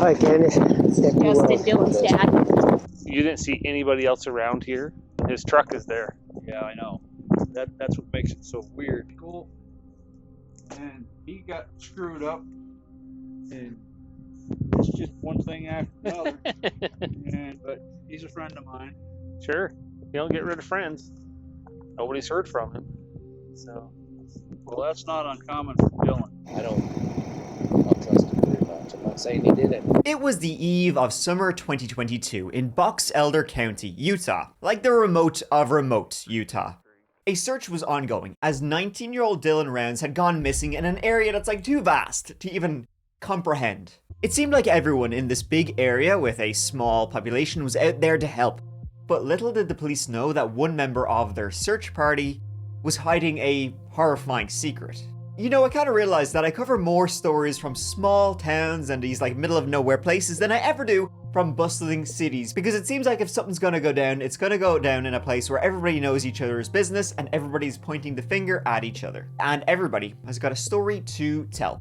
Hi, Candice. Justin, Dylan's dad. You didn't see anybody else around here? His truck is there. Yeah, I know. That's what makes it so weird. Cool. And he got screwed up, and it's just one thing after another. But he's a friend of mine. Sure. You don't get rid of friends. Nobody's heard from him. So. Well, that's not uncommon for Dylan. I don't trust him very much. I'm not saying he did it. It was the eve of summer 2022 in Box Elder County, Utah, like the remote of remote Utah. A search was ongoing as 19-year-old Dylan Rounds had gone missing in an area that's like too vast to even comprehend. It seemed like everyone in this big area with a small population was out there to help, but little did the police know that one member of their search party was hiding a horrifying secret. You know, I kind of realized that I cover more stories from small towns and these like middle of nowhere places than I ever do from bustling cities, because it seems like if something's gonna go down, it's gonna go down in a place where everybody knows each other's business and everybody's pointing the finger at each other. And everybody has got a story to tell.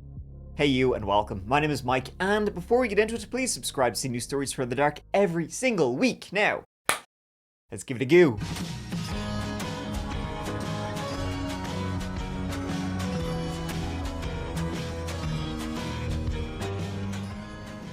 Hey you and welcome. My name is Mike, and before we get into it, please subscribe to see new stories from the dark every single week. Now, let's give it a go.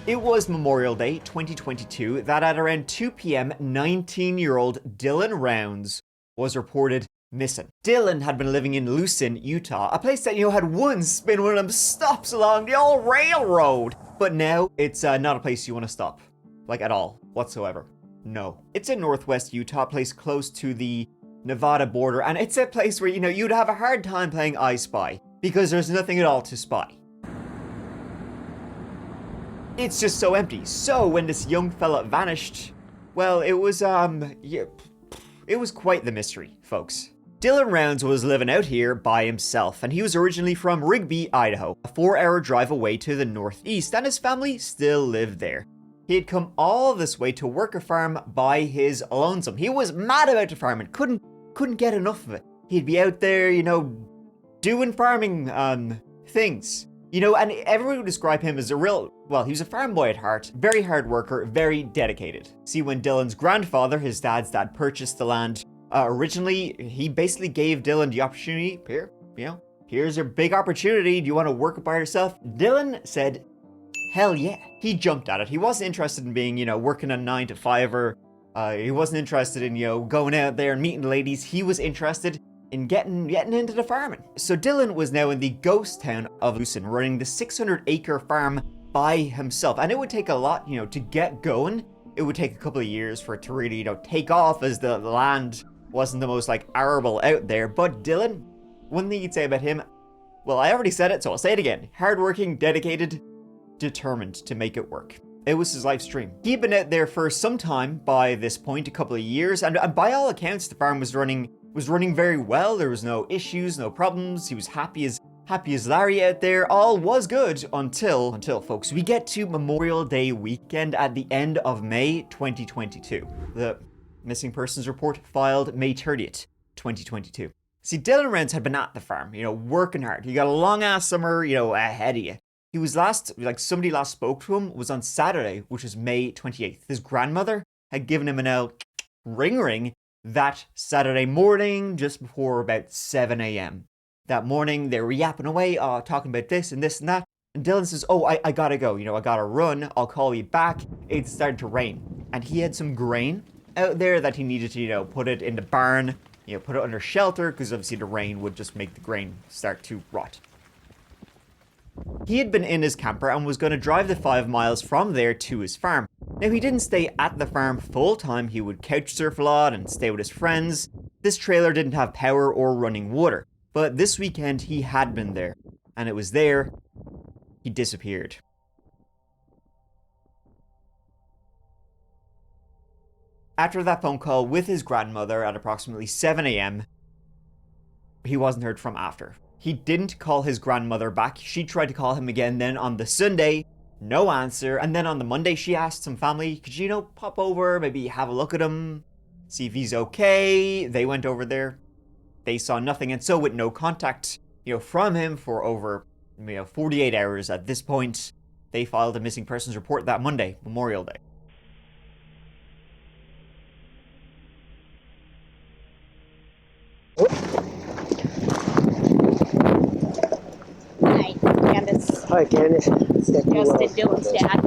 It was Memorial Day 2022 that at around 2 p.m, 19-year-old Dylan Rounds was reported missing. Dylan had been living in Lucin, Utah, a place that, you know, had once been one of them stops along the old railroad. But now it's not a place you want to stop, like at all, whatsoever. No. It's in northwest Utah, a place close to the Nevada border, and it's a place where, you know, you'd have a hard time playing I Spy, because there's nothing at all to spy. It's just so empty. So when this young fella vanished, well, it was quite the mystery, folks. Dylan Rounds was living out here by himself, and he was originally from Rigby, Idaho, a 4-hour drive away to the northeast, and his family still lived there. He had come all this way to work a farm by his lonesome. He was mad about the farming, couldn't get enough of it. He'd be out there, you know, doing farming things. You know, and everyone would describe him as he was a farm boy at heart, very hard worker, very dedicated. See, when Dylan's grandfather, his dad's dad, purchased the land, originally, he basically gave Dylan the opportunity, here's your big opportunity, do you want to work it by yourself? Dylan said, hell yeah. He jumped at it. He wasn't interested in being, you know, working a 9-to-5-er. He wasn't interested in, you know, going out there and meeting ladies. He was interested in getting into the farming. So Dylan was now in the ghost town of Lucin, running the 600-acre farm by himself. And it would take a lot, you know, to get going. It would take a couple of years for it to really, you know, take off, as the land wasn't the most like arable out there. But Dylan, one thing you'd say about him, well, I already said it, so I'll say it again. Hardworking, dedicated, determined to make it work. It was his life's dream. He'd been out there for some time by this point, a couple of years, and by all accounts, the farm was running very well. There was no issues, no problems. He was happy as Larry out there. All was good until folks, we get to Memorial Day weekend at the end of May 2022. The missing persons report filed May 30th, 2022. See, Dylan Rounds had been at the farm, you know, working hard. He got a long ass summer, you know, ahead of you. He was somebody last spoke to him was on Saturday, which was May 28th. His grandmother had given him an ring that Saturday morning, just before about 7 a.m. That morning, they were yapping away, talking about this and this and that. And Dylan says, oh, I gotta go. You know, I gotta run. I'll call you back. It started to rain. And he had some grain out there that he needed to, you know, put it in the barn, you know, put it under shelter, because obviously the rain would just make the grain start to rot. He had been in his camper and was going to drive the 5 miles from there to his farm. Now, he didn't stay at the farm full time. He would couch surf a lot and stay with his friends. This trailer didn't have power or running water, but this weekend he had been there, and it was there he disappeared. After that phone call with his grandmother at approximately 7 a.m, he wasn't heard from after. He didn't call his grandmother back. She tried to call him again then on the Sunday, no answer. And then on the Monday, she asked some family, could you, you know, pop over, maybe have a look at him, see if he's okay. They went over there. They saw nothing. And so with no contact, you know, from him for over, 48 hours at this point, They filed a missing persons report that Monday, Memorial Day. Hi, Candace. Hi, Candace. Justin, Dylan's dad.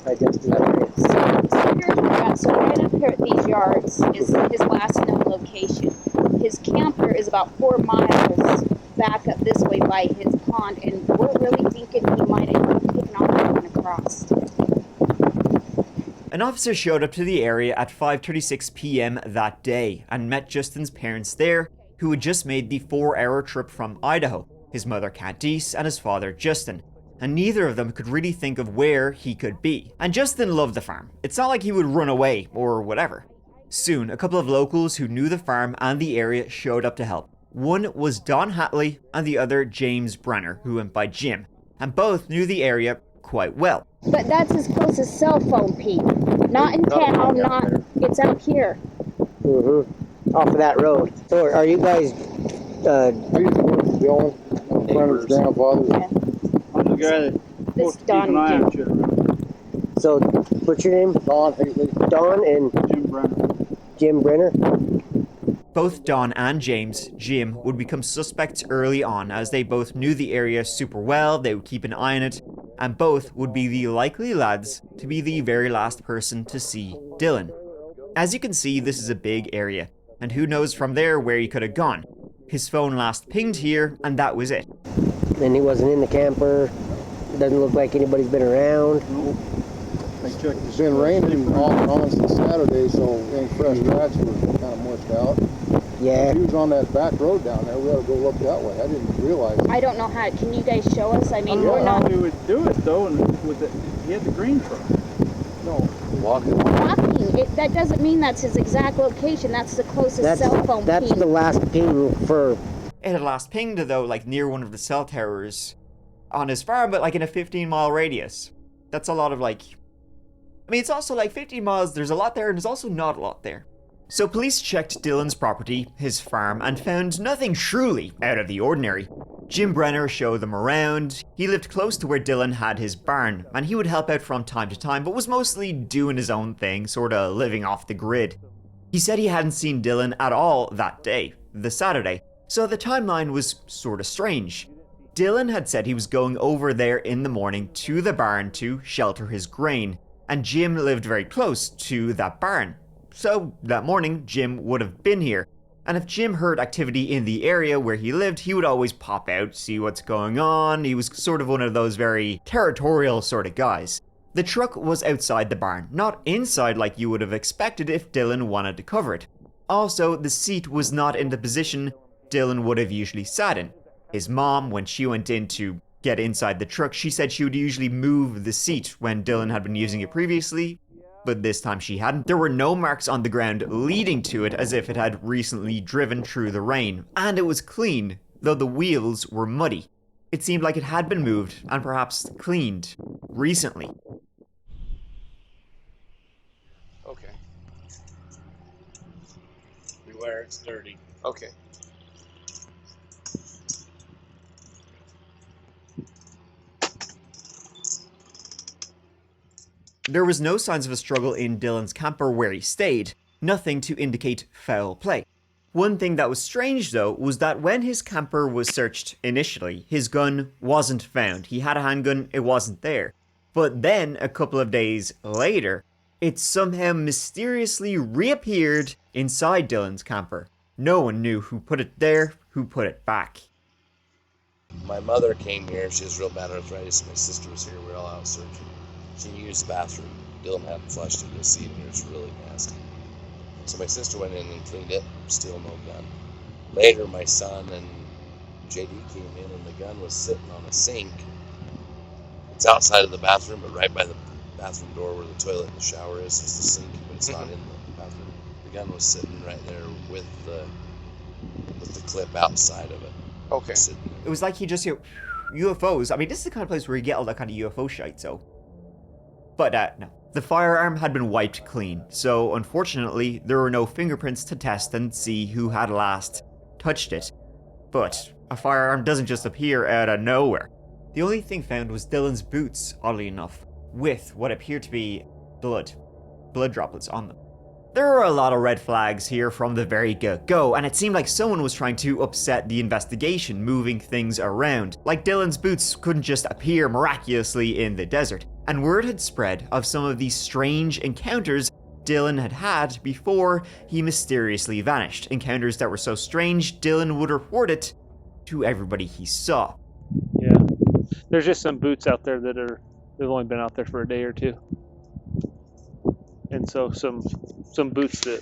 Hi, Justin. So here's where we're at. So right up here at these yards is his last known location. His camper is about 4 miles back up this way by his pond, and we're really thinking he might have taken off and gone across. An officer showed up to the area at 5:36 p.m. that day and met Justin's parents there, who had just made the 4-hour trip from Idaho, his mother Candice and his father Justin, and neither of them could really think of where he could be. And Justin loved the farm. It's not like he would run away or whatever. Soon, a couple of locals who knew the farm and the area showed up to help. One was Don Hatley and the other James Brener, who went by Jim, and both knew the area quite well. But that's his closest cell phone, Pete. Not in town, it's out here. Off of that road. So are you guys, I used to work with Dylan, Brenner's grandfather. Yeah. I'm the guy that's This supposed to keep an eye Don on shit. so what's your name? Don Haley, Don and Jim Brenner. Jim Brenner? Both Don and James, Jim, would become suspects early on as they both knew the area super well, they would keep an eye on it, and both would be the likely lads to be the very last person to see Dylan. As you can see, this is a big area, and who knows from there where he could have gone. His phone last pinged here, and that was it. And he wasn't in the camper. Doesn't look like anybody's been around. I checked It's been raining off and on since Saturday, so any fresh tracks were kind of mushed out. Yeah. He was on that back road down there. We ought to go look that way. I didn't realize it. I don't know how. Can you guys show us? I mean, I we're don't know how not he would do it though, and he had the green truck. No. Walking. walking. That doesn't mean that's his exact location. That's the closest cell phone That's ping. the last ping for... It had last pinged though, like near one of the cell towers on his farm, but like in a 15-mile radius. That's a lot of like... I mean, it's also like 15 miles, there's a lot there, and there's also not a lot there. So police checked Dylan's property, his farm, and found nothing truly out of the ordinary. Jim Brener showed them around. He lived close to where Dylan had his barn, and he would help out from time to time, but was mostly doing his own thing, sorta living off the grid. He said he hadn't seen Dylan at all that day, the Saturday, so the timeline was sorta strange. Dylan had said he was going over there in the morning to the barn to shelter his grain, and Jim lived very close to that barn. So that morning, Jim would have been here, and if Jim heard activity in the area where he lived, he would always pop out, see what's going on. He was sort of one of those very territorial sort of guys. The truck was outside the barn, not inside like you would have expected if Dylan wanted to cover it. Also, the seat was not in the position Dylan would have usually sat in. His mom, when she went in to get inside the truck, she said she would usually move the seat when Dylan had been using it previously, but this time she hadn't. There were no marks on the ground leading to it as if it had recently driven through the rain, and it was clean, though the wheels were muddy. It seemed like it had been moved and perhaps cleaned recently. Okay. Beware, it's dirty. Okay. There was no signs of a struggle in Dylan's camper where he stayed, nothing to indicate foul play. One thing that was strange though was that when his camper was searched initially, his gun wasn't found. He had a handgun, it wasn't there. But then, a couple of days later, it somehow mysteriously reappeared inside Dylan's camper. No one knew who put it there, who put it back. My mother came here. She has real bad arthritis. My sister was here. We were all out searching. She used the bathroom. Dylan hadn't flushed it. You'll see it here. It's really nasty. So my sister went in and cleaned it. Still no gun. Later, my son and JD came in, and the gun was sitting on a sink. It's outside of the bathroom, but right by the bathroom door where the toilet and the shower is the sink, but it's not in the bathroom. The gun was sitting right there with the clip outside of it. Okay. It was like he just, UFOs. I mean, this is the kind of place where you get all that kind of UFO shite, so... But, no. The firearm had been wiped clean, so unfortunately, there were no fingerprints to test and see who had last touched it. But a firearm doesn't just appear out of nowhere. The only thing found was Dylan's boots, oddly enough, with what appeared to be blood droplets on them. There were a lot of red flags here from the very get-go, and it seemed like someone was trying to upset the investigation, moving things around. Like Dylan's boots couldn't just appear miraculously in the desert, and word had spread of some of these strange encounters Dylan had had before he mysteriously vanished. Encounters that were so strange, Dylan would report it to everybody he saw. Yeah. There's just some boots out there they've only been out there for a day or two. And so some boots that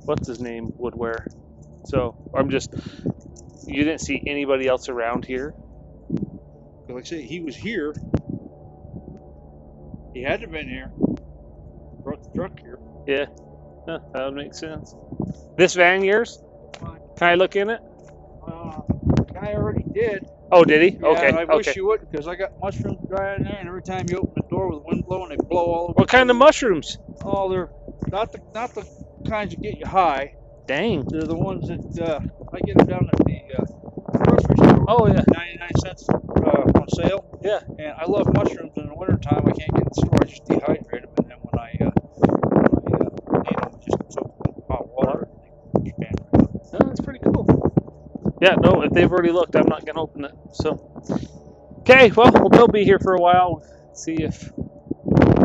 what's his name would wear. So you didn't see anybody else around here? Like I say, he was here. He had to have been here. Brought the truck here. Yeah. Huh, that would make sense. This van yours? Can I look in it? The guy already did. Oh, did he? Yeah, Okay. I wish Okay. you would, because I got mushrooms drying there, and every time you open the door with the wind blowing, they blow all over. What kind of mushrooms? Oh, they're not the kinds that get you high. Dang. They're the ones that I get them down at the grocery store. Oh, yeah. 99 cents on sale. Yeah. And I love mushrooms in the wintertime. I can't get in the store. I just dehydrate them, and then when I need them, just soak them in hot water. Oh, that's pretty cool. Yeah, no, if they've already looked, I'm not going to open it. So, okay, well, they'll be here for a while. See if...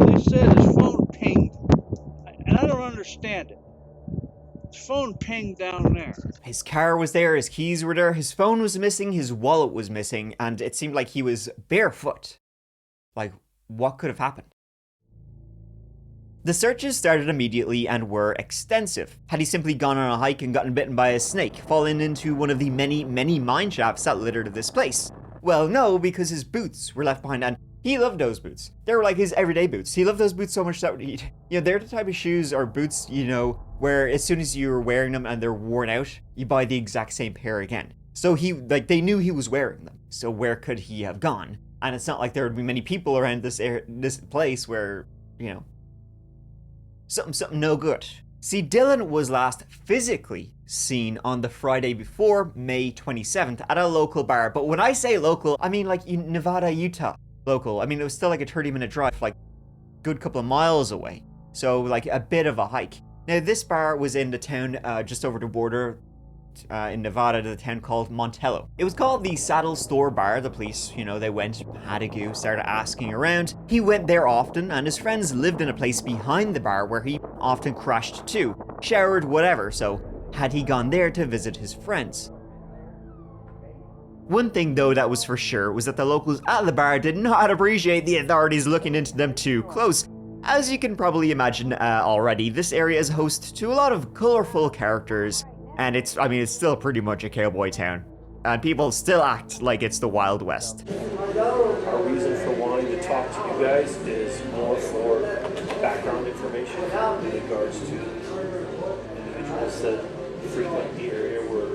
They said his phone pinged, and I don't understand it. His phone pinged down there. His car was there, his keys were there, his phone was missing, his wallet was missing, and it seemed like he was barefoot. Like, what could have happened? The searches started immediately and were extensive. Had he simply gone on a hike and gotten bitten by a snake, fallen into one of the many, many mine shafts that littered this place? Well, no, because his boots were left behind, and he loved those boots. They were like his everyday boots. He loved those boots so much that they're the type of shoes or boots, where as soon as you're wearing them and they're worn out, you buy the exact same pair again. So they knew he was wearing them. So where could he have gone? And it's not like there would be many people around this place where, something no good. See, Dylan was last physically seen on the Friday before May 27th at a local bar. But when I say local, I mean like Nevada, Utah local. I mean, it was still like a 30-minute drive, like good couple of miles away. So like a bit of a hike. Now this bar was in the town just over the border in Nevada to the town called Montello. It was called the Saddle Store Bar. The police, they went, had a go, started asking around. He went there often, and his friends lived in a place behind the bar where he often crashed to, showered, whatever, so had he gone there to visit his friends? One thing though that was for sure was that the locals at the bar did not appreciate the authorities looking into them too close. As you can probably imagine already, this area is host to a lot of colorful characters, and it's still pretty much a cowboy town. And people still act like it's the Wild West. Our reason for wanting to talk to you guys is more for background information in regards to individuals that frequent the area where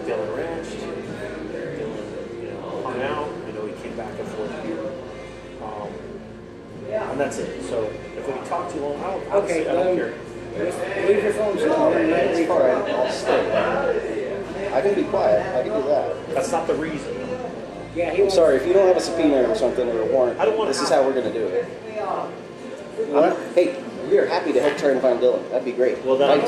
Dylan ranched, Dylan hung out. I know he came back and forth here. And that's it. So if we can talk too long, I don't care. Leave your phones on. It's fine. I'll stay. I can be quiet. I can do that. That's not the reason. I'm sorry, if you don't have a subpoena or something or a warrant, this is how we're going to do it. Hey, we are happy to help try and find Dylan. That'd be great. Well, then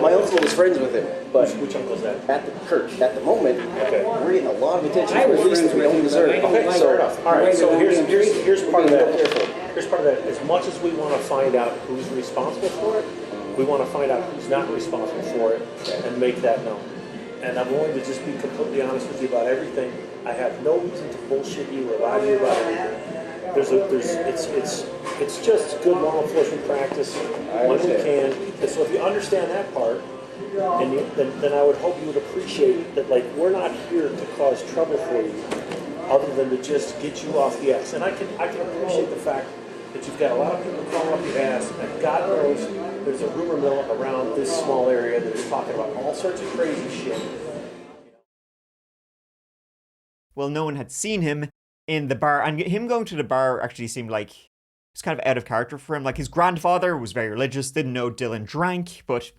my uncle was friends with him, but which uncle's that? at the moment, Okay. we're getting a lot of attention for reasons we don't deserve. Okay, So, fair enough. All right, so here's part of Be that. careful. Here's part of that. As much as we want to find out who's responsible for it, we want to find out who's not responsible for it and make that known. And I'm willing to just be completely honest with you about everything. I have no reason to bullshit you or lie to you about anything. It's just good law enforcement practice when we can. And so if you understand that part, then I would hope you would appreciate that, like, we're not here to cause trouble for you, other than to just get you off the ass. And I can appreciate the fact that you've got a lot of people crawling up your ass, and God knows there's a rumor mill around this small area that is talking about all sorts of crazy shit. Well, no one had seen him in the bar, and him going to the bar actually seemed like it's kind of out of character for him. Like, his grandfather was very religious, didn't know Dylan drank, but,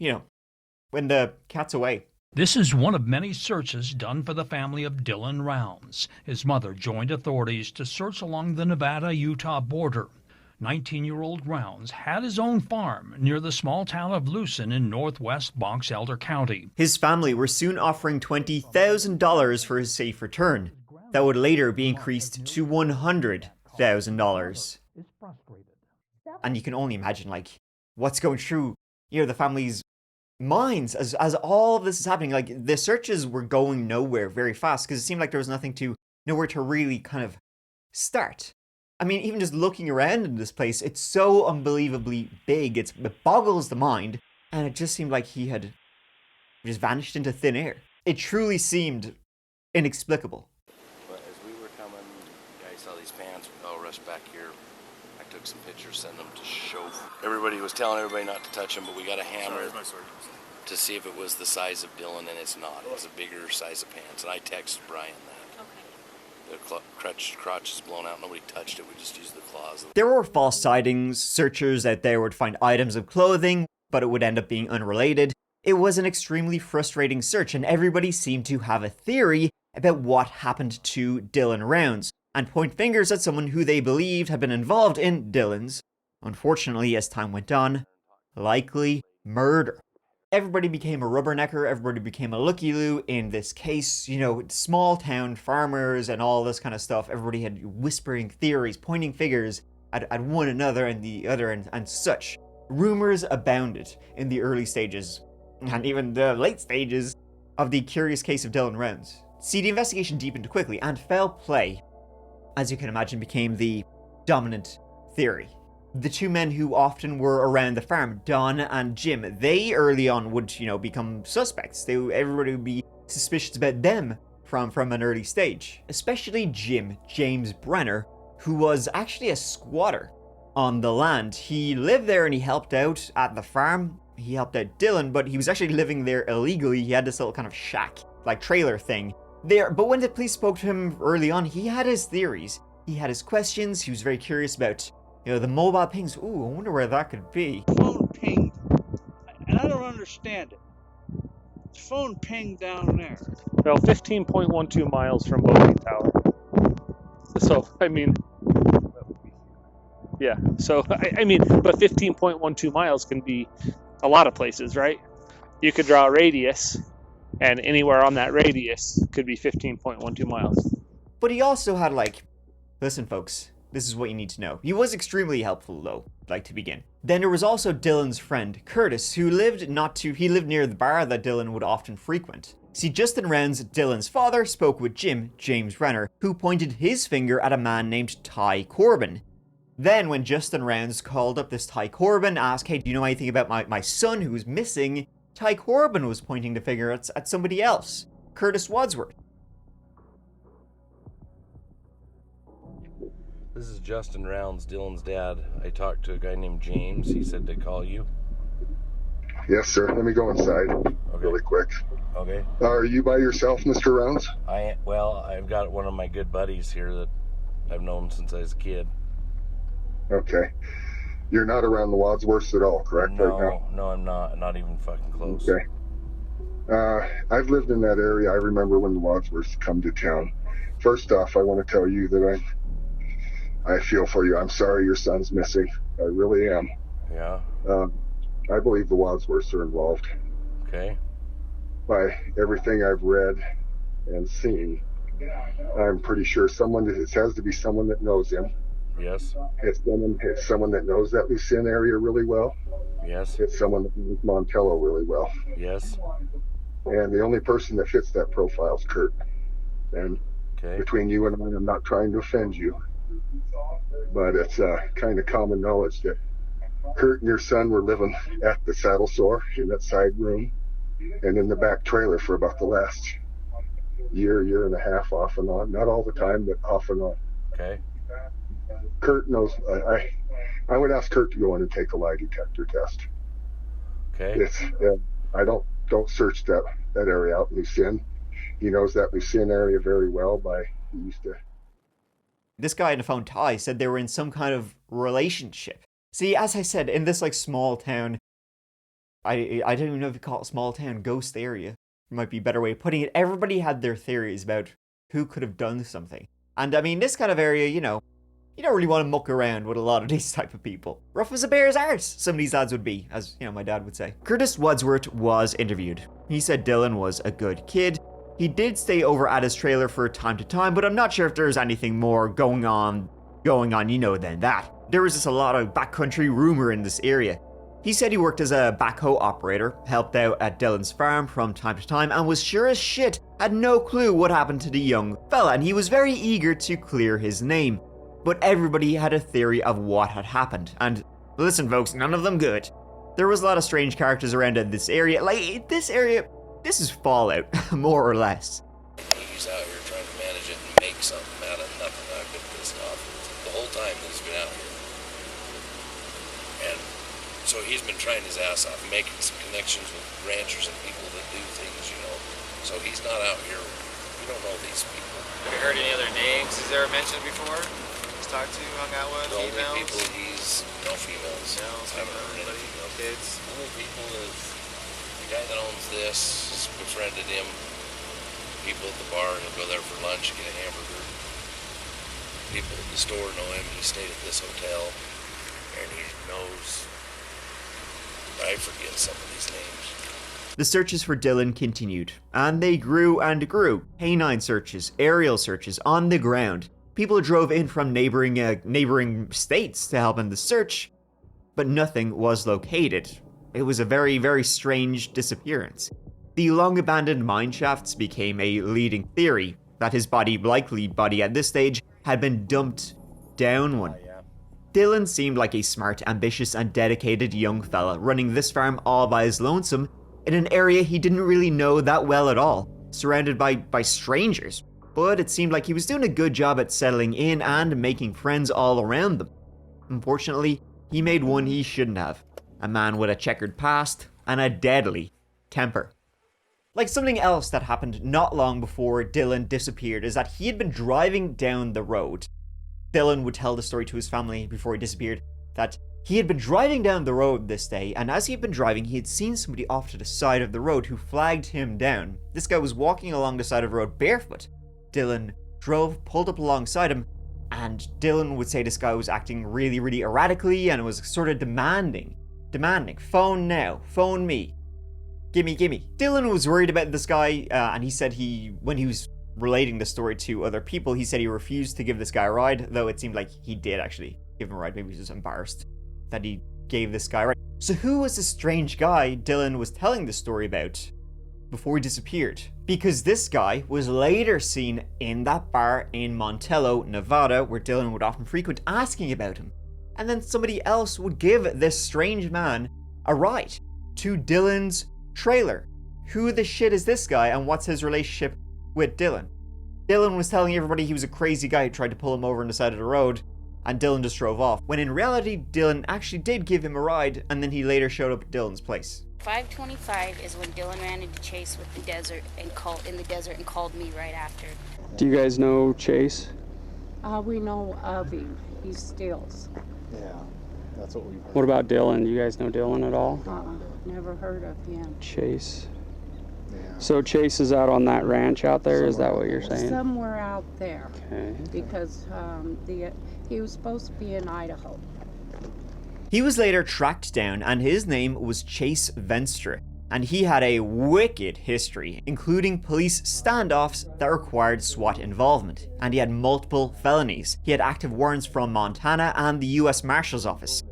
when the cat's away, This is one of many searches done for the family of Dylan Rounds. His mother joined authorities to search along the Nevada-Utah border. 19-year-old Rounds had his own farm near the small town of Lucin in northwest Box Elder County. His family were soon offering $20,000 for his safe return. That would later be increased to $100,000. And you can only imagine, like, what's going through, the family's minds as all of this is happening. Like, the searches were going nowhere very fast because it seemed like there was nowhere to really kind of start. I mean, even just looking around in this place, it's so unbelievably big. It boggles the mind, and it just seemed like he had just vanished into thin air. It truly seemed inexplicable. But as we were coming, guys saw these pants. We all rushed back here. I took some pictures, sent them to show. Everybody was telling everybody not to touch them, but we got a hammer to see if it was the size of Dylan, and it's not. It was a bigger size of pants, and I texted Brian that. The crotch is blown out. Nobody touched it. We just used the claws. There were false sightings. Searchers out there would find items of clothing, but it would end up being unrelated. It was an extremely frustrating search, and everybody seemed to have a theory about what happened to Dylan Rounds, and point fingers at someone who they believed had been involved in Dylan's, unfortunately as time went on, likely murder. Everybody became a rubbernecker, everybody became a looky-loo in this case, small town farmers and all this kind of stuff. Everybody had whispering theories, pointing fingers at one another and the other and such. Rumors abounded in the early stages, and even the late stages, of the curious case of Dylan Rounds. See, the investigation deepened quickly, and foul play, as you can imagine, became the dominant theory. The two men who often were around the farm, Don and Jim, they early on would, become suspects. Everybody would be suspicious about them from an early stage. Especially James Brener, who was actually a squatter on the land. He lived there and he helped out at the farm. He helped out Dylan, but he was actually living there illegally. He had this little kind of shack, like trailer thing there. But when the police spoke to him early on, he had his theories. He had his questions. He was very curious about the mobile pings. Ooh, I wonder where that could be. Phone pinged, and I don't understand it. The phone pinged down there. Well, 15.12 miles from Bowie Tower. So, I mean, yeah. So, I mean, but 15.12 miles can be a lot of places, right? You could draw a radius, and anywhere on that radius could be 15.12 miles. But he also had, listen, folks. This is what you need to know. He was extremely helpful, though, to begin. Then there was also Dylan's friend, Curtis, who lived near the bar that Dylan would often frequent. See, Justin Rounds, Dylan's father, spoke with James Brener, who pointed his finger at a man named Ty Corbin. Then, when Justin Rounds called up this Ty Corbin, asked, hey, do you know anything about my son who's missing? Ty Corbin was pointing the finger at somebody else, Curtis Wadsworth. This is Justin Rounds, Dylan's dad. I talked to a guy named James. He said to call you. Yes, sir. Let me go inside really quick. Okay. Are you by yourself, Mr. Rounds? I've got one of my good buddies here that I've known since I was a kid. Okay. You're not around the Wadsworths at all, correct? No, right now? No, I'm not. Not even fucking close. Okay. I've lived in that area. I remember when the Wadsworths come to town. First off, I want to tell you that I feel for you. I'm sorry your son's missing. I really am. Yeah. I believe the Wadsworths are involved. Okay. By everything I've read and seen, I'm pretty sure it has to be someone that knows him. Yes. It's someone that knows that Lucin area really well. Yes. It's someone that knows Montello really well. Yes. And the only person that fits that profile is Kurt. And between you and I, I'm not trying to offend you, but it's kind of common knowledge that Kurt and your son were living at the saddle sore in that side room and in the back trailer for about the last year and a half, off and on. Not all the time, but off and on. Okay. Kurt knows. I would ask Kurt to go in and take a lie detector test. Okay. I don't search that area out in Lucin. He knows that Lucin area very well. He used to. This guy on the phone, Ty, said they were in some kind of relationship. See, as I said, in this small town, I don't even know if you call it small town, ghost area. might be a better way of putting it. Everybody had their theories about who could have done something. And I mean, this kind of area, you know, you don't really want to muck around with a lot of these type of people. Rough as a bear's arse, some of these lads would be, as, you know, my dad would say. Curtis Wadsworth was interviewed. He said Dylan was a good kid. He did stay over at his trailer for time to time, but I'm not sure if there's anything more going on, you know, than that. There was just a lot of backcountry rumor in this area. He said he worked as a backhoe operator, helped out at Dylan's farm from time to time, and was sure as shit had no clue what happened to the young fella, and he was very eager to clear his name. But everybody had a theory of what had happened, and listen folks, none of them good. There was a lot of strange characters around in this area. Like, this area, this is Fallout, more or less. He's out here trying to manage it and make something out of nothing. I've been pissed off the whole time that he's been out here. And so he's been trying his ass off, making some connections with ranchers and people that do things, you know. So he's not out here. We don't know these people. Have you heard any other names he's ever mentioned before? He's talked to, hung out with, The only females? people no females. No, I haven't heard any female kids. The only people is the guy that owns this has befriended him. People at the bar, he'll go there for lunch, get a hamburger. People at the store know him. He stayed at this hotel, and he knows. I forget some of these names. The searches for Dylan continued, and they grew and grew. Canine searches, aerial searches on the ground. People drove in from neighboring states to help in the search, but nothing was located. It was a very, very strange disappearance. The long-abandoned mine shafts became a leading theory that his likely body at this stage, had been dumped down one. Dylan seemed like a smart, ambitious, and dedicated young fella running this farm all by his lonesome in an area he didn't really know that well at all, surrounded by strangers. But it seemed like he was doing a good job at settling in and making friends all around them. Unfortunately, he made one he shouldn't have. A man with a checkered past and a deadly temper. Like, something else that happened not long before Dylan disappeared is that he had been driving down the road. Dylan would tell the story to his family before he disappeared that he had been driving down the road this day, and as he had been driving, he had seen somebody off to the side of the road who flagged him down. This guy was walking along the side of the road barefoot. Dylan pulled up alongside him, and Dylan would say this guy was acting really, really erratically, and was sort of demanding, phone now, phone me. Gimme. Dylan was worried about this guy, and he said when he was relating the story to other people, he said he refused to give this guy a ride, though it seemed like he did actually give him a ride. Maybe he was just embarrassed that he gave this guy a ride. So who was this strange guy Dylan was telling the story about before he disappeared? Because this guy was later seen in that bar in Montello, Nevada, where Dylan would often frequent, asking about him. And then somebody else would give this strange man a ride to Dylan's trailer. Who the shit is this guy, and what's his relationship with Dylan? Dylan was telling everybody he was a crazy guy who tried to pull him over on the side of the road, and Dylan just drove off, when in reality Dylan actually did give him a ride, and then he later showed up at Dylan's place. 5:25 is when Dylan ran into Chase with the desert and called me right after. Do you guys know Chase? We know of him. He steals. Yeah, that's what we've heard. What about Dylan? Do you guys know Dylan at all? Never heard of him. Chase. Yeah. So Chase is out on that ranch out there, is that what you're saying? Somewhere out there. Okay. Because he was supposed to be in Idaho. He was later tracked down, and his name was Chase Venstre, and he had a wicked history, including police standoffs that required SWAT involvement, and he had multiple felonies. He had active warrants from Montana and the US Marshal's Office.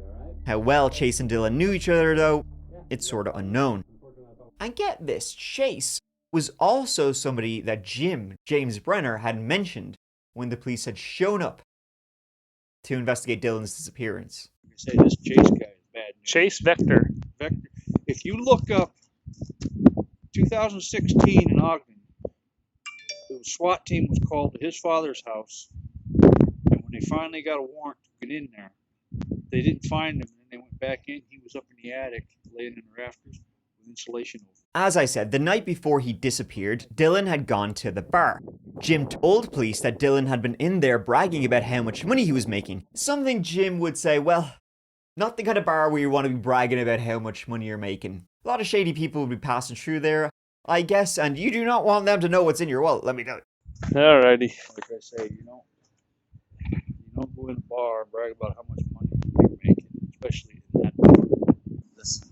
How well Chase and Dylan knew each other, though, it's sort of unknown. And get this, Chase was also somebody that James Brener, had mentioned when the police had shown up to investigate Dylan's disappearance. Say this Chase guy is bad news. Chase Vector. If you look up 2016 in Ogden, the SWAT team was called to his father's house, and when they finally got a warrant to get in there, they didn't find him, and they went back in. He was up in the attic, laying in the rafters with insulation over. As I said, the night before he disappeared, Dylan had gone to the bar. Jim told police that Dylan had been in there bragging about how much money he was making. Something Jim would say, well, not the kind of bar where you want to be bragging about how much money you're making. A lot of shady people would be passing through there. I guess, and you do not want them to know what's in your wallet, let me know. Alrighty. Like I say, you don't go in a bar and brag about how much money you're making, especially in that bar. This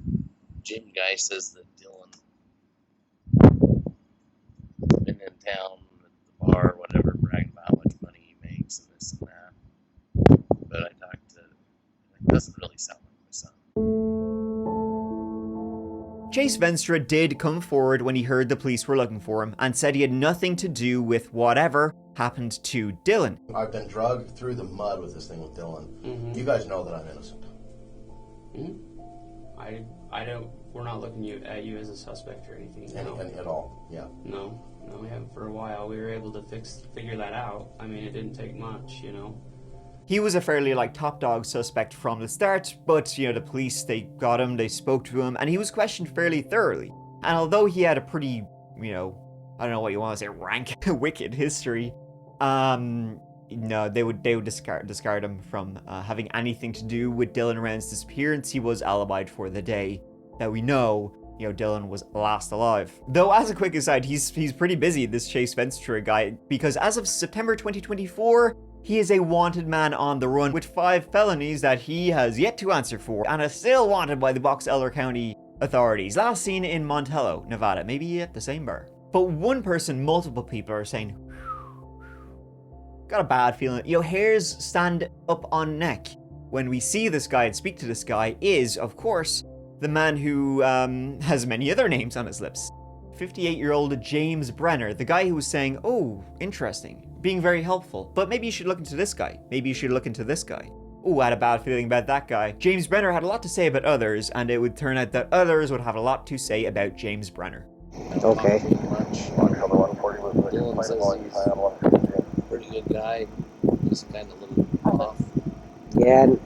Jim guy says that Dylan been in town at the bar, whatever, bragging about how much money he makes and this and that. But I talked to, it doesn't really sound like my son. Chase Venstra did come forward when he heard the police were looking for him and said he had nothing to do with whatever happened to Dylan. I've been dragged through the mud with this thing with Dylan. You guys know that I'm innocent. I don't. We're not looking at you as a suspect or anything. Anything at all? Yeah. No, we haven't for a while. We were able to figure that out. I mean, it didn't take much, He was a fairly top dog suspect from the start, but the police, they got him, they spoke to him, and he was questioned fairly thoroughly. And although he had a pretty, I don't know what you want to say, rank, wicked history, no, they would discard him from having anything to do with Dylan Round's disappearance. He was alibied for the day that we know, Dylan was last alive. Though, as a quick aside, he's pretty busy, this Chase Venstra guy, because as of September 2024, he is a wanted man on the run with 5 felonies that he has yet to answer for and is still wanted by the Box Elder County authorities. Last seen in Montello, Nevada, maybe at the same bar. But one person, multiple people are saying, got a bad feeling. Hairs stand up on neck when we see this guy and speak to this guy is, of course, the man who has many other names on his lips. 58-year-old James Brener, the guy who was saying, oh, interesting, being very helpful, but maybe you should look into this guy. Maybe you should look into this guy. Oh, I had a bad feeling about that guy. James Brener had a lot to say about others, and it would turn out that others would have a lot to say about James Brener. Okay. Dylan says he's a pretty good guy, just kind of a little off. Yeah.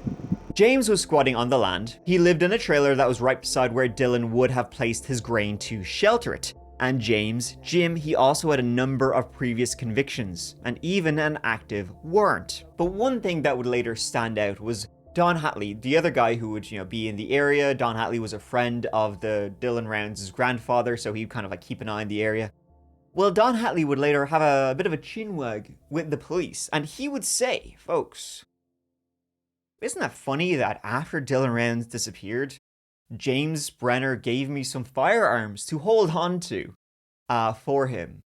James was squatting on the land. He lived in a trailer that was right beside where Dylan would have placed his grain to shelter it. And Jim, he also had a number of previous convictions, and even an active warrant. But one thing that would later stand out was Don Hatley, the other guy who would, be in the area. Don Hatley was a friend of the Dylan Rounds' grandfather, so he'd kind of keep an eye on the area. Well, Don Hatley would later have a bit of a chinwag with the police, and he would say, folks, isn't that funny that after Dylan Rounds disappeared, James Brener gave me some firearms to hold on to for him.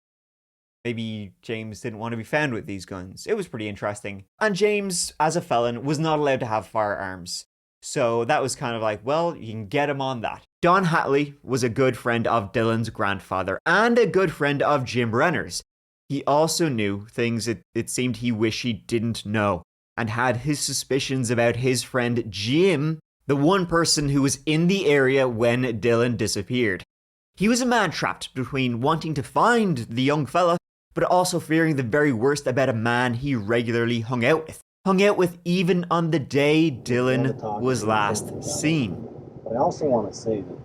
Maybe James didn't want to be found with these guns. It was pretty interesting. And James, as a felon, was not allowed to have firearms. So that was kind of well, you can get him on that. Don Hatley was a good friend of Dylan's grandfather and a good friend of Jim Brener's. He also knew things it seemed he wished he didn't know, and had his suspicions about his friend Jim, the one person who was in the area when Dylan disappeared. He was a man trapped between wanting to find the young fella, but also fearing the very worst about a man he regularly hung out with even on the day Dylan was last seen. But I also want to say that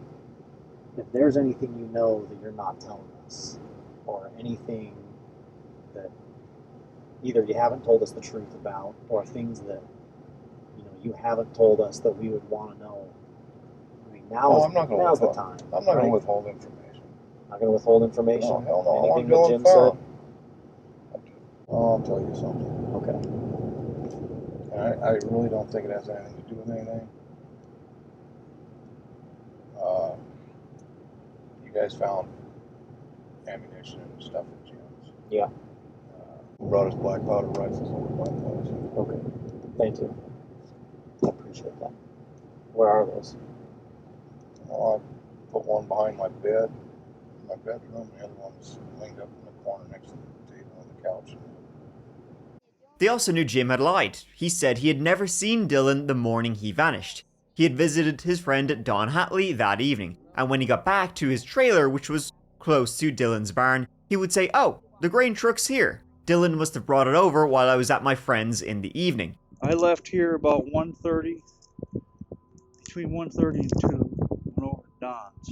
if there's anything you know that you're not telling us, or anything that either you haven't told us the truth about, or things that you haven't told us that we would want to know. I mean, now's the time. I'm not going to withhold information. Not going to withhold information? No, hell no. Anything that Jim said? I'll tell you something. Okay. I really don't think it has anything to do with anything. You guys found ammunition and stuff at Jim's. Yeah. Who brought us black powder rifles over my place? Okay. Thank you. I appreciate that. Where are those? Well, I put one behind my bed, in my bedroom, and the other one's leaned up in the corner next to the table on the couch. They also knew Jim had lied. He said he had never seen Dylan the morning he vanished. He had visited his friend Don Hatley that evening, and when he got back to his trailer, which was close to Dylan's barn, he would say, oh, the grain truck's here. Dylan must have brought it over while I was at my friend's in the evening. I left here about 1:30, between 1:30 and 2, went over to Don's.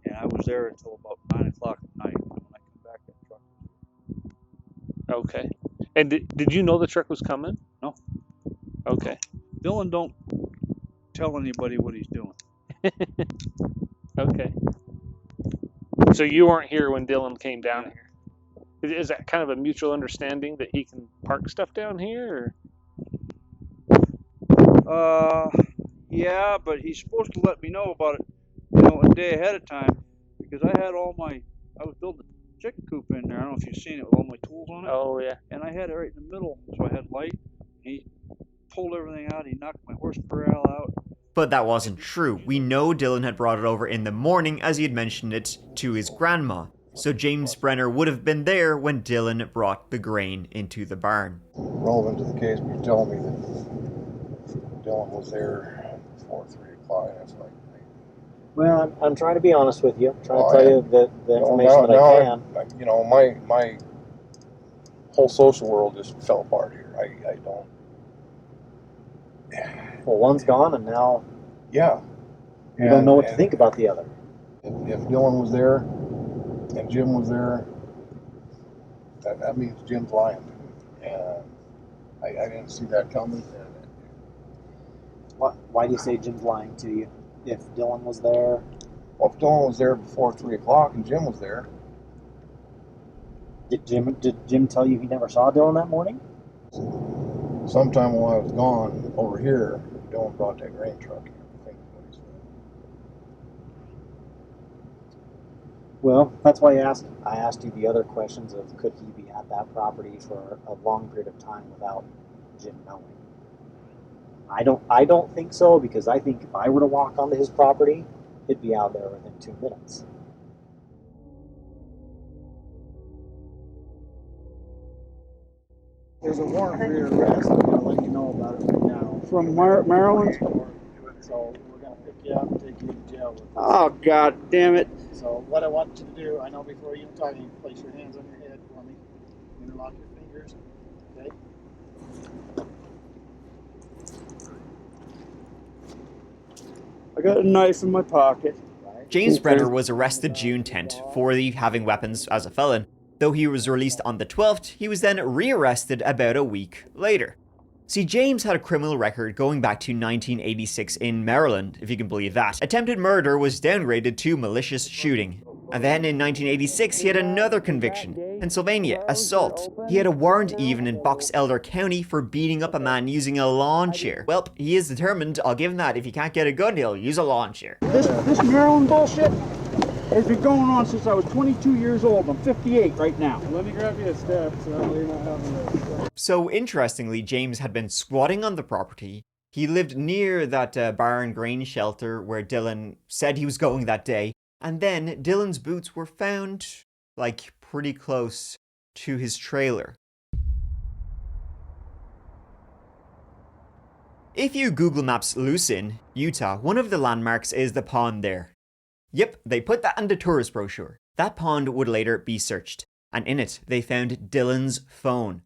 And I was there until about 9 o'clock at night. When I come back, that truck was here. Okay. And did you know the truck was coming? No. Okay. Dylan don't tell anybody what he's doing. Okay. So you weren't here when Dylan came down here. Is that kind of a mutual understanding that he can park stuff down here? Yeah, but he's supposed to let me know about it, a day ahead of time, because I was building a chicken coop in there. I don't know if you've seen it with all my tools on it. Oh, yeah. And I had it right in the middle, so I had light. He pulled everything out. He knocked my horse corral out. But that wasn't true. We know Dylan had brought it over in the morning as he had mentioned it to his grandma. So James Brener would have been there when Dylan brought the grain into the barn. Relevant to the case, but you're telling me that Dylan was there before 3 o'clock. That's like, Well, I'm trying to be honest with you. I'm trying to tell you the information that I can. My whole social world just fell apart here. I don't. Well, one's gone, and now Yeah. you don't know what to think about the other. If Dylan was there and Jim was there, that means Jim's lying to me. And I didn't see that coming. Why do you say Jim's lying to you? If Dylan was there? Well, if Dylan was there before 3 o'clock and Jim was there. Did Jim tell you he never saw Dylan that morning? Sometime while I was gone over here, Dylan brought that grain truck in. I think is what he said. Well, that's why I asked you the other questions of could he be at that property for a long period of time without Jim knowing. I don't think so, because I think if I were to walk onto his property, he'd be out there within 2 minutes. There's a warrant for your arrest. I'm going to let you know about it right now. From Maryland? So we're going to pick you up and take you to jail with us. Oh, God damn it. So what I want you to do, I know before you talk, you place your hands on your head for me. Interlock your fingers. Okay? I got a knife in my pocket. James Brener was arrested June 10th for having weapons as a felon. Though he was released on the 12th, he was then rearrested about a week later. See, James had a criminal record going back to 1986 in Maryland, if you can believe that. Attempted murder was downgraded to malicious shooting. And then in 1986, he had another conviction. Pennsylvania, assault. He had a warrant even in Box Elder County for beating up a man using a lawn chair. Well, he is determined, I'll give him that. If he can't get a gun, he'll use a lawn chair. This Maryland bullshit has been going on since I was 22 years old. I'm 58 right now. Let me grab you a step so that way you're not having this. So interestingly, James had been squatting on the property. He lived near that bar and grain shelter where Dylan said he was going that day. And then Dylan's boots were found, like, pretty close to his trailer. If you Google Maps Lucin, Utah, one of the landmarks is the pond there. Yep, they put that in the tourist brochure. That pond would later be searched, and in it, they found Dylan's phone.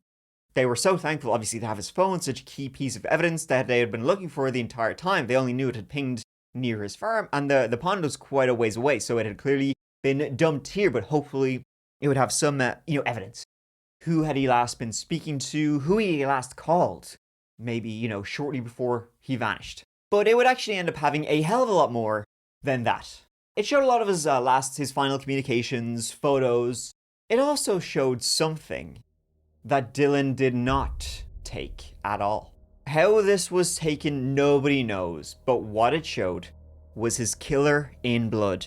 They were so thankful, obviously, to have his phone, such a key piece of evidence that they had been looking for the entire time. They only knew it had pinged near his farm, and the pond was quite a ways away, so it had clearly been dumped here, but hopefully it would have some, evidence. Who had he last been speaking to? Who he last called? Maybe, shortly before he vanished. But it would actually end up having a hell of a lot more than that. It showed a lot of his final communications, photos. It also showed something that Dylan did not take at all. How this was taken, nobody knows, but what it showed was his killer in blood.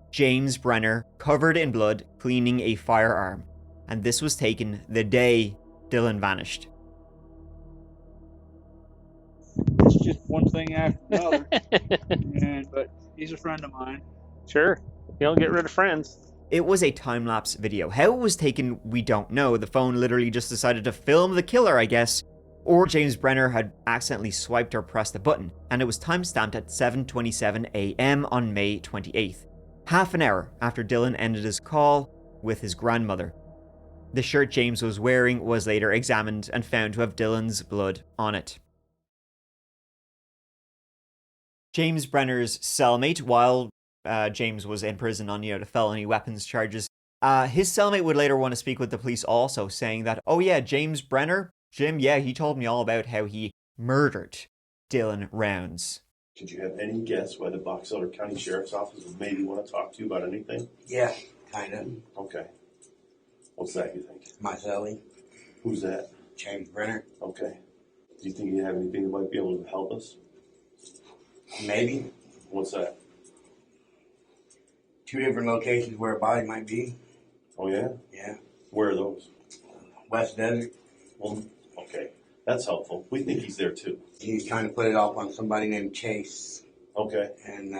James Brener, covered in blood, cleaning a firearm. And this was taken the day Dylan vanished. It's just one thing after another. But he's a friend of mine. Sure. You don't get rid of friends. It was a time-lapse video. How it was taken, we don't know. The phone literally just decided to film the killer, I guess. Or James Brener had accidentally swiped or pressed a button, and it was time-stamped at 7:27 a.m. on May 28th, half an hour after Dylan ended his call with his grandmother. The shirt James was wearing was later examined and found to have Dylan's blood on it. James Brener's cellmate, while James was in prison on the felony weapons charges, his cellmate would later want to speak with the police also, saying that, oh yeah, James Brener, Jim, yeah, he told me all about how he murdered Dylan Rounds. Did you have any guess why the Box Elder County Sheriff's Office would maybe want to talk to you about anything? Yeah, Kind of. Okay. What's that, you think? My cellie. Who's that? James Brener. Okay. Do you think you have anything that might be able to help us? Maybe. What's that? 2 different locations where a body might be. Oh, yeah? Yeah. Where are those? West Desert. Well, okay. That's helpful. We think he's there, too. He's trying to put it off on somebody named Chase. Okay. And,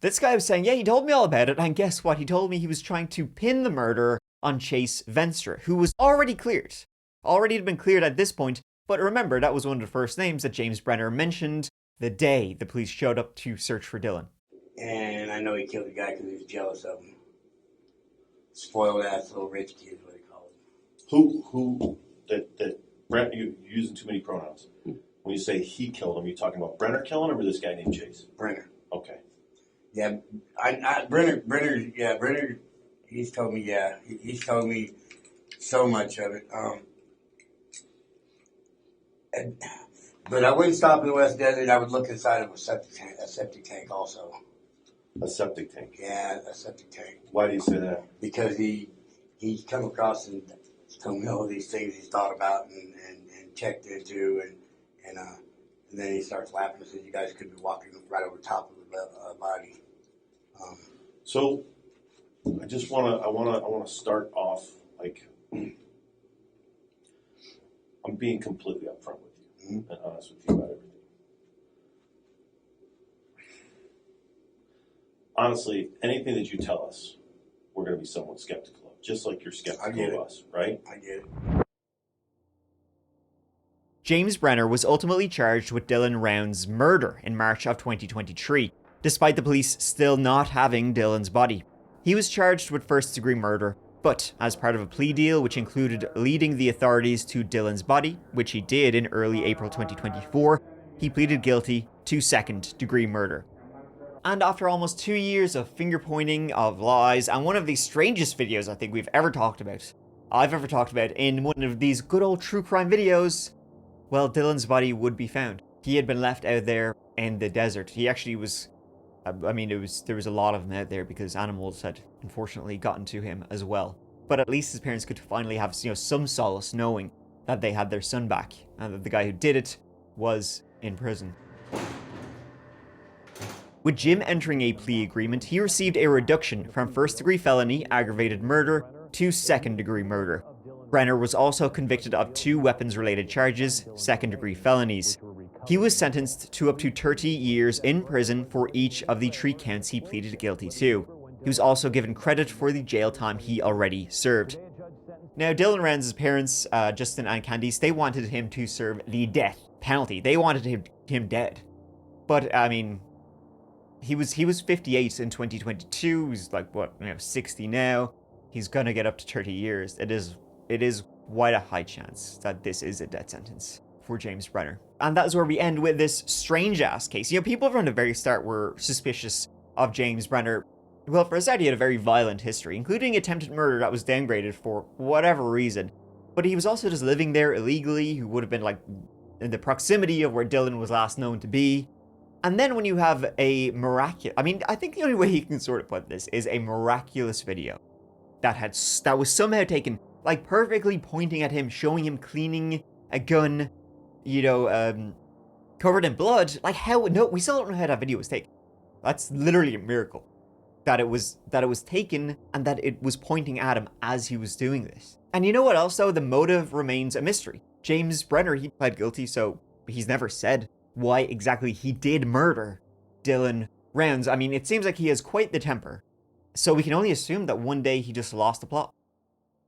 This guy was saying, yeah, he told me all about it, and guess what? He told me he was trying to pin the murder on Chase Venstra, who was already cleared. Already had been cleared at this point, but remember, that was one of the first names that James Brener mentioned the day the police showed up to search for Dylan. And I know he killed the guy because he was jealous of him. Spoiled ass little rich kid is what he called him. That Brent, you're using too many pronouns. When you say he killed him, you talking about Brener killing him or this guy named Chase? Brener. Okay. Yeah, Brener, he's told me, he's told me so much of it. But I wouldn't stop in the West Desert. I would look inside of a septic tank also. A septic tank? Yeah, a septic tank. Why do you say that? Because he's come across and told me all these things he's thought about and checked into, and then he starts laughing and says, "You guys could be walking right over top of the body." So, I just wanna start off like I'm being completely upfront with you and honest with you about everything. Honestly, anything that you tell us, we're going to be somewhat skeptical of, just like you're skeptical of us, right? I get it. James Brener was ultimately charged with Dylan Round's murder in March of 2023, despite the police still not having Dylan's body. He was charged with first-degree murder, but as part of a plea deal which included leading the authorities to Dylan's body, which he did in early April 2024, he pleaded guilty to second-degree murder. And after almost 2 years of finger-pointing, of lies, and one of the strangest videos I think I've ever talked about in one of these good old true crime videos, well, Dylan's body would be found. He had been left out there in the desert. He actually was, there was a lot of them out there because animals had unfortunately gotten to him as well. But at least his parents could finally have, some solace knowing that they had their son back and that the guy who did it was in prison. With Jim entering a plea agreement, he received a reduction from first-degree felony aggravated murder to second-degree murder. Brener was also convicted of 2 weapons-related charges, second-degree felonies. He was sentenced to up to 30 years in prison for each of the 3 counts he pleaded guilty to. He was also given credit for the jail time he already served. Now, Dylan Round's parents, Justin and Candice, they wanted him to serve the death penalty. They wanted him dead. But, he was 58 in 2022. He's 60 now. He's gonna get up to 30 years. It is quite a high chance that this is a death sentence for James Brener. And that is where we end with this strange ass case. People from the very start were suspicious of James Brener. Well, for a start, he had a very violent history, including attempted murder that was downgraded for whatever reason. But he was also just living there illegally. He would have been in the proximity of where Dylan was last known to be. And then when you have a miraculous, I think the only way you can sort of put this is a miraculous video that was somehow taken, perfectly pointing at him, showing him cleaning a gun, covered in blood. We still don't know how that video was taken. That's literally a miracle. That it was taken and that it was pointing at him as he was doing this. And you know what else though? The motive remains a mystery. James Brener, he pled guilty, so he's never said why exactly he did murder Dylan Rounds. It seems like he has quite the temper. So we can only assume that one day he just lost the plot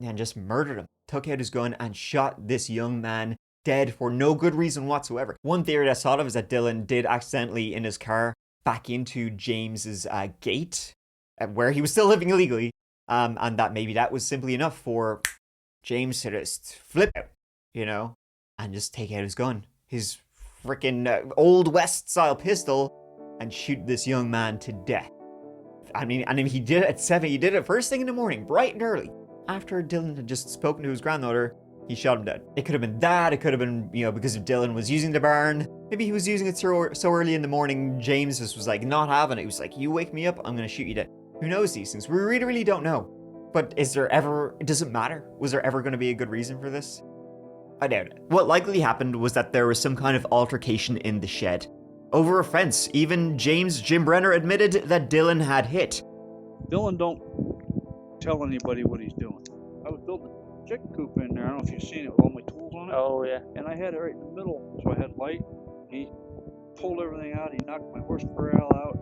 and just murdered him, took out his gun and shot this young man dead for no good reason whatsoever. One theory that's thought of is that Dylan did accidentally in his car back into James's gate where he was still living illegally, and that maybe that was simply enough for James to just flip out, and just take out his gun, his freaking Old West style pistol, and shoot this young man to death. He did it at 7. He did it first thing in the morning, bright and early. After Dylan had just spoken to his granddaughter, he shot him dead. It could have been that. It could have been, because if Dylan was using the barn, maybe he was using it so early in the morning, James just was not having it. He was like, you wake me up, I'm going to shoot you dead. Who knows these things? We really, really don't know. But does it matter? Was there ever going to be a good reason for this? I doubt it. What likely happened was that there was some kind of altercation in the shed. Over a fence, even Jim Brener admitted that Dylan had hit. Dylan don't tell anybody what he's doing. I was building a chicken coop in there. I don't know if you've seen it with all my tools on it. Oh, yeah. And I had it right in the middle, so I had light. He pulled everything out. He knocked my horse corral out.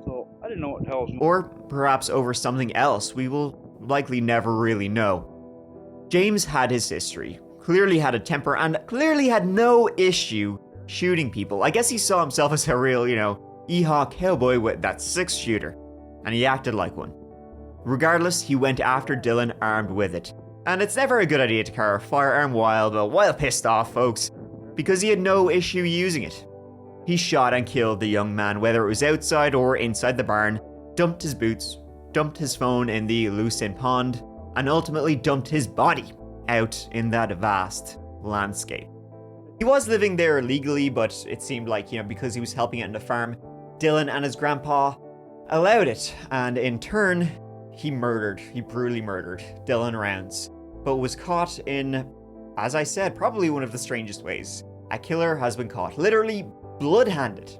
So I didn't know what the hell was going on. Or perhaps over something else we will likely never really know. James had his history, clearly had a temper, and clearly had no issue shooting people. I guess he saw himself as a real, yeehaw cowboy with that 6-shooter, and he acted like one. Regardless, he went after Dylan armed with it. And it's never a good idea to carry a firearm while pissed off, folks, because he had no issue using it. He shot and killed the young man, whether it was outside or inside the barn, dumped his boots, dumped his phone in the Lucerne pond, and ultimately dumped his body out in that vast landscape. He was living there illegally, but it seemed like, because he was helping out on the farm, Dylan and his grandpa allowed it, and in turn, he brutally murdered Dylan Rounds, but was caught in, as I said, probably one of the strangest ways. A killer has been caught, literally blood-handed.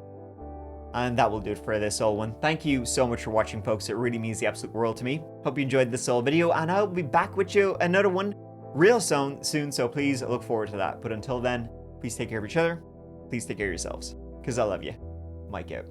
And that will do it for this old one. Thank you so much for watching, folks. It really means the absolute world to me. Hope you enjoyed this old video, and I'll be back with you another one real soon, so please look forward to that. But until then, please take care of each other. Please take care of yourselves, because I love you. Mike out.